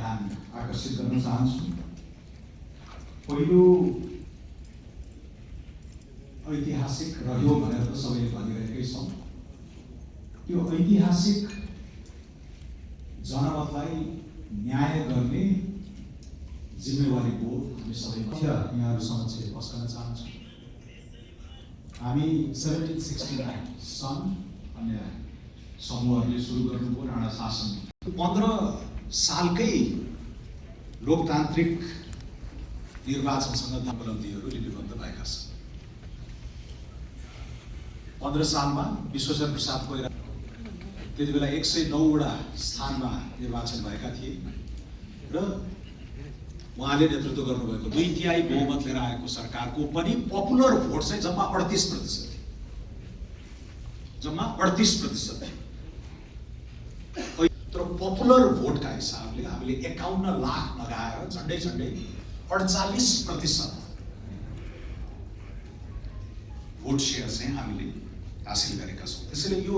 ध्यान आकर्षित गर्न चाहन्छु। पहिलो ऐतिहासिक रह्यो भनेर त सबैले भनिरहेकै छौँ। त्यो ऐतिहासिक जनमतलाई न्याय गर्ने जिम्मेवारी बोध हामी सबैमा यहाँहरू समक्ष पस्कन चाहन्छु। हामी 1769 सन् अन्य समूहहरूले सुरु गर्नुभयो राणा शासन। 15 सालकै लोकतान्त्रिक निर्वाचनसँग उपलब्धिहरू लिपिबद्ध भएका छन्। 15 सालमा विश्वेश्वर प्रसाद कोइराला त्यति बेला 109 स्थानमा निर्वाचन भएका थिए र उहाँले नेतृत्व गर्नुभएको 2/3 बहुमत लिएर आएको सरकारको पनि पपुलर भोट चाहिँ जम्मा 38% जम्मा 38%। तर पपुलर भोटका हिसाबले हामीले 51 लाख लगाएर झन्डै 48% भोट सेयर चाहिँ हामीले हासिल गरेका छौँ। त्यसैले यो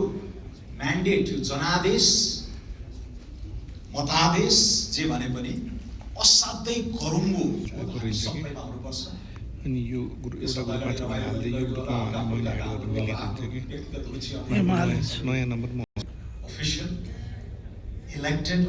म्यान्डेट, यो जनादेश मतादेश जे भने पनि असाध्यै गरुङ्गो सबैमा हुनुपर्छ। अनि यो एउटा ग्रुपबाट हाल्दै यो ग्रुपमा महिलाहरू मिलेको थियो कि नयाँ नम्बरमा अफिसियल इलेक्टेड